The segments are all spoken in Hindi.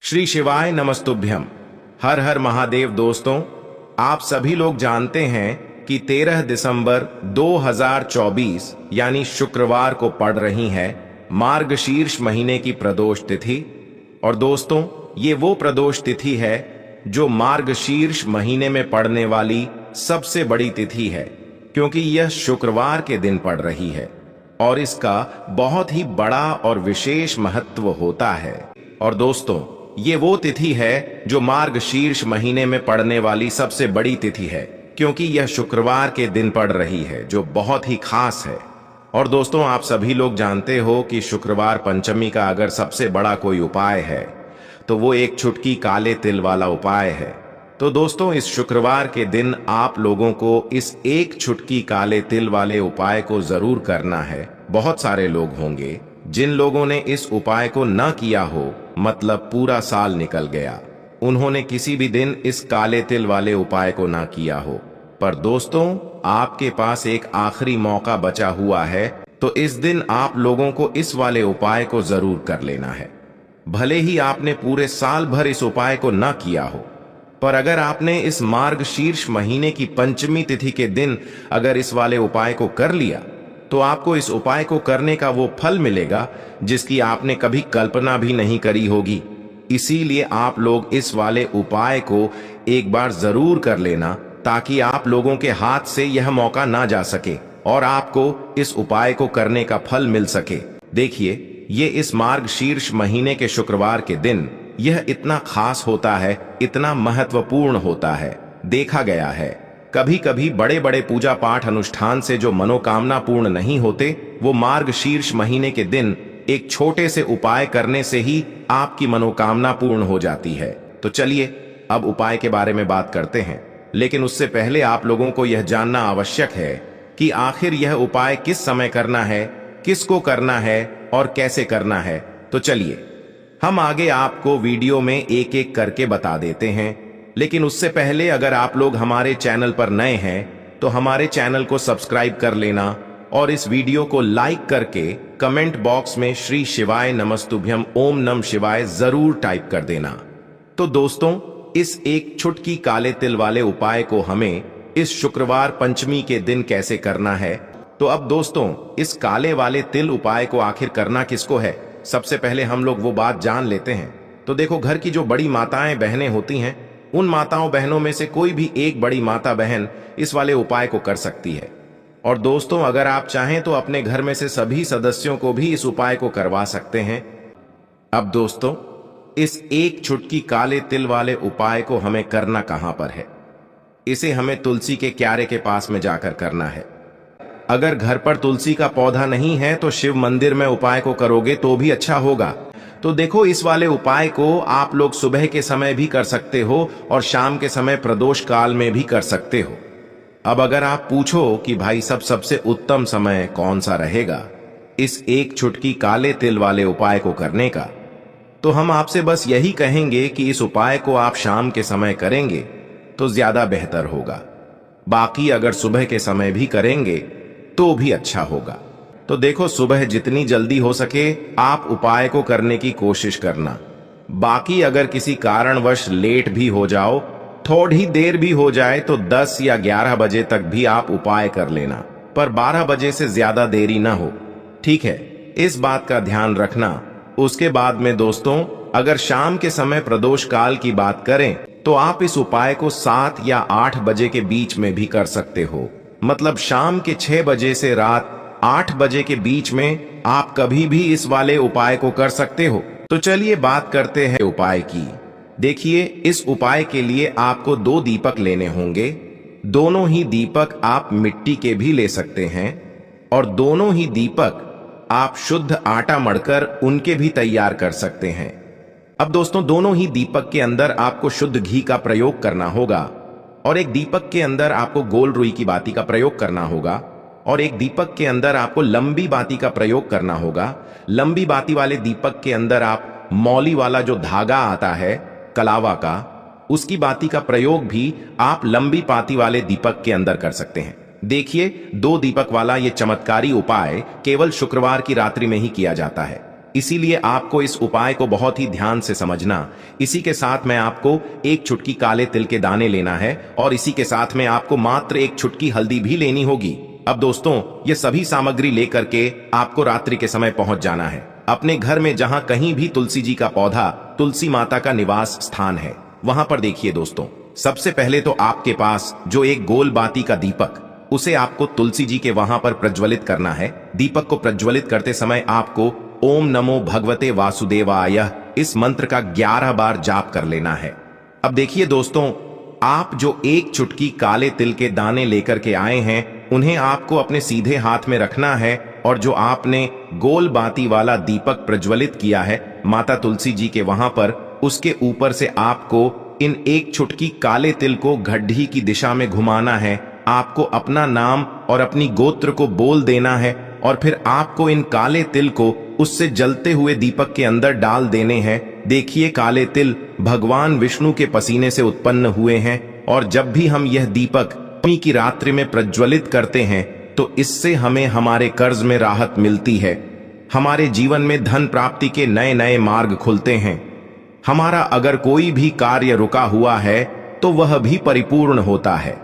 श्री शिवाय नमस्तुभ्यम। हर हर महादेव। दोस्तों, आप सभी लोग जानते हैं कि 13 दिसंबर 2024 यानी शुक्रवार को पड़ रही है मार्गशीर्ष महीने की प्रदोष तिथि। और दोस्तों, ये वो प्रदोष तिथि है जो मार्गशीर्ष महीने में पड़ने वाली सबसे बड़ी तिथि है, क्योंकि यह शुक्रवार के दिन पड़ रही है और इसका बहुत ही बड़ा और विशेष महत्व होता है। और दोस्तों, ये वो तिथि है जो मार्गशीर्ष महीने में पड़ने वाली सबसे बड़ी तिथि है, क्योंकि यह शुक्रवार के दिन पड़ रही है, जो बहुत ही खास है। और दोस्तों, आप सभी लोग जानते हो कि शुक्रवार पंचमी का अगर सबसे बड़ा कोई उपाय है तो वो एक चुटकी काले तिल वाला उपाय है। तो दोस्तों, इस शुक्रवार के दिन आप लोगों को इस एक चुटकी काले तिल वाले उपाय को जरूर करना है। बहुत सारे लोग होंगे जिन लोगों ने इस उपाय को न किया हो, मतलब पूरा साल निकल गया, उन्होंने किसी भी दिन इस काले तिल वाले उपाय को ना किया हो। पर दोस्तों, आपके पास एक आखिरी मौका बचा हुआ है, तो इस दिन आप लोगों को इस वाले उपाय को जरूर कर लेना है। भले ही आपने पूरे साल भर इस उपाय को ना किया हो, पर अगर आपने इस मार्गशीर्ष महीने की पंचमी तिथि के दिन अगर इस वाले उपाय को कर लिया, तो आपको इस उपाय को करने का वो फल मिलेगा जिसकी आपने कभी कल्पना भी नहीं करी होगी। इसीलिए आप लोग इस वाले उपाय को एक बार जरूर कर लेना, ताकि आप लोगों के हाथ से यह मौका ना जा सके और आपको इस उपाय को करने का फल मिल सके। देखिए, ये इस मार्गशीर्ष महीने के शुक्रवार के दिन यह इतना खास होता है, इतना महत्वपूर्ण होता है। देखा गया है कभी कभी बड़े बड़े पूजा पाठ अनुष्ठान से जो मनोकामना पूर्ण नहीं होते, वो मार्गशीर्ष महीने के दिन एक छोटे से उपाय करने से ही आपकी मनोकामना पूर्ण हो जाती है। तो चलिए अब उपाय के बारे में बात करते हैं, लेकिन उससे पहले आप लोगों को यह जानना आवश्यक है कि आखिर यह उपाय किस समय करना है, किसको करना है और कैसे करना है। तो चलिए हम आगे आपको वीडियो में एक एक करके बता देते हैं। लेकिन उससे पहले अगर आप लोग हमारे चैनल पर नए हैं तो हमारे चैनल को सब्सक्राइब कर लेना और इस वीडियो को लाइक करके कमेंट बॉक्स में श्री शिवाय नमस्तुभ्यम ओम नम शिवाय जरूर टाइप कर देना। तो दोस्तों, इस एक चुटकी काले तिल वाले उपाय को हमें इस शुक्रवार पंचमी के दिन कैसे करना है। तो अब दोस्तों, इस काले वाले तिल उपाय को आखिर करना किसको है, सबसे पहले हम लोग वो बात जान लेते हैं। तो देखो, घर की जो बड़ी माताएं बहनें होती हैं, उन माताओं बहनों में से कोई भी एक बड़ी माता बहन इस वाले उपाय को कर सकती है। और दोस्तों, अगर आप चाहें तो अपने घर में से सभी सदस्यों को भी इस उपाय को करवा सकते हैं। अब दोस्तों, इस एक चुटकी काले तिल वाले उपाय को हमें करना कहां पर है? इसे हमें तुलसी के क्यारे के पास में जाकर करना है। अगर घर पर तुलसी का पौधा नहीं है तो शिव मंदिर में उपाय को करोगे तो भी अच्छा होगा। तो देखो, इस वाले उपाय को आप लोग सुबह के समय भी कर सकते हो और शाम के समय प्रदोष काल में भी कर सकते हो। अब अगर आप पूछो कि भाई सबसे उत्तम समय कौन सा रहेगा इस एक चुटकी काले तिल वाले उपाय को करने का, तो हम आपसे बस यही कहेंगे कि इस उपाय को आप शाम के समय करेंगे तो ज्यादा बेहतर होगा। बाकी अगर सुबह के समय भी करेंगे तो भी अच्छा होगा। तो देखो, सुबह जितनी जल्दी हो सके आप उपाय को करने की कोशिश करना। बाकी अगर किसी कारणवश लेट भी हो जाओ, थोड़ी देर भी हो जाए, तो 10 या 11 बजे तक भी आप उपाय कर लेना, पर 12 बजे से ज्यादा देरी ना हो। ठीक है, इस बात का ध्यान रखना। उसके बाद में दोस्तों, अगर शाम के समय प्रदोष काल की बात करें तो आप इस उपाय को 7 या 8 बजे के बीच में भी कर सकते हो। मतलब शाम के 6 बजे से रात 8 बजे के बीच में आप कभी भी इस वाले उपाय को कर सकते हो। तो चलिए बात करते हैं उपाय की। देखिए, इस उपाय के लिए आपको 2 दीपक लेने होंगे। दोनों ही दीपक आप मिट्टी के भी ले सकते हैं और दोनों ही दीपक आप शुद्ध आटा मढ़कर उनके भी तैयार कर सकते हैं। अब दोस्तों, दोनों ही दीपक के अंदर आपको शुद्ध घी का प्रयोग करना होगा और एक दीपक के अंदर आपको गोल रुई की बाती का प्रयोग करना होगा और एक दीपक के अंदर आपको लंबी बाती का प्रयोग करना होगा। लंबी बाती वाले दीपक के अंदर आप मौली वाला जो धागा आता है कलावा का, उसकी बाती का प्रयोग भी आप लंबी बाती वाले दीपक के अंदर कर सकते हैं। देखिए, 2 दीपक वाला ये चमत्कारी उपाय केवल शुक्रवार की रात्रि में ही किया जाता है। इसीलिए आपको इस उपाय को बहुत ही ध्यान से समझना। इसी के साथ में आपको एक चुटकी काले तिल के दाने लेना है और इसी के साथ में आपको मात्र एक चुटकी हल्दी भी लेनी होगी। अब दोस्तों, ये सभी सामग्री लेकर के आपको रात्रि के समय पहुंच जाना है अपने घर में, जहां कहीं भी तुलसी जी का पौधा, तुलसी माता का निवास स्थान है, वहां पर देखिए दोस्तों, सबसे पहले तो आपके पास जो एक गोल बाती का दीपक, उसे आपको तुलसी जी के वहां पर प्रज्वलित करना है। दीपक को प्रज्वलित करते समय आपको ओम नमो भगवते वासुदेवाय इस मंत्र का 11 बार जाप कर लेना है। अब देखिए दोस्तों, आप जो एक चुटकी काले तिल के दाने लेकर के आए हैं, उन्हें आपको अपने सीधे हाथ में रखना है और जो आपने गोल बाती वाला दीपक प्रज्वलित किया है माता तुलसी जी के वहां पर, उसके ऊपर से आपको इन एक चुटकी काले तिल को गड्ढी की दिशा में घुमाना है। आपको अपना नाम और अपनी गोत्र को बोल देना है और फिर आपको इन काले तिल को उससे जलते हुए दीपक के अंदर डाल देने हैं। देखिए, काले तिल भगवान विष्णु के पसीने से उत्पन्न हुए हैं और जब भी हम यह दीपक नवमी की रात्रि में प्रज्वलित करते हैं तो इससे हमें हमारे कर्ज में राहत मिलती है, हमारे जीवन में धन प्राप्ति के नए नए मार्ग खुलते हैं, हमारा अगर कोई भी कार्य रुका हुआ है तो वह भी परिपूर्ण होता है।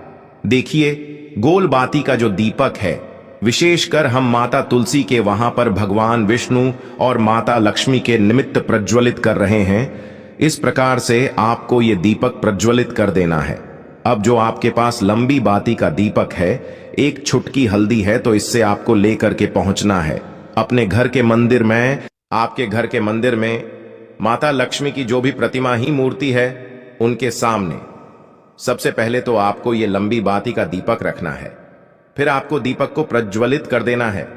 देखिए, गोल बाती का जो दीपक है, विशेषकर हम माता तुलसी के वहां पर भगवान विष्णु और माता लक्ष्मी के निमित्त प्रज्वलित कर रहे हैं। इस प्रकार से आपको ये दीपक प्रज्वलित कर देना है। अब जो आपके पास लंबी बाती का दीपक है, एक चुटकी हल्दी है, तो इससे आपको लेकर के पहुंचना है अपने घर के मंदिर में। आपके घर के मंदिर में माता लक्ष्मी की जो भी प्रतिमा ही मूर्ति है, उनके सामने सबसे पहले तो आपको ये लंबी बाती का दीपक रखना है। फिर आपको दीपक को प्रज्वलित कर देना है।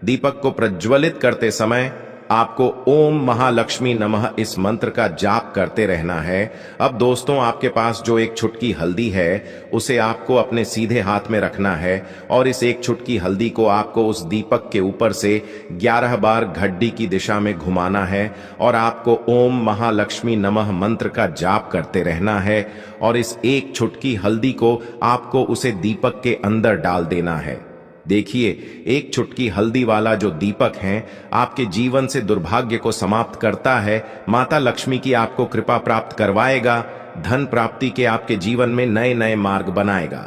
दीपक को प्रज्वलित करते समय आपको ओम महालक्ष्मी नमः इस मंत्र का जाप करते रहना है। अब दोस्तों, आपके पास जो एक चुटकी हल्दी है, उसे आपको अपने सीधे हाथ में रखना है और इस एक चुटकी हल्दी को आपको उस दीपक के ऊपर से 11 बार घड्डी की दिशा में घुमाना है और आपको ओम महालक्ष्मी नमः मंत्र का जाप करते रहना है और इस एक चुटकी हल्दी को आपको उसे दीपक के अंदर डाल देना है। देखिए, एक चुटकी हल्दी वाला जो दीपक है आपके जीवन से दुर्भाग्य को समाप्त करता है, माता लक्ष्मी की आपको कृपा प्राप्त करवाएगा, धन प्राप्ति के आपके जीवन में नए नए मार्ग बनाएगा।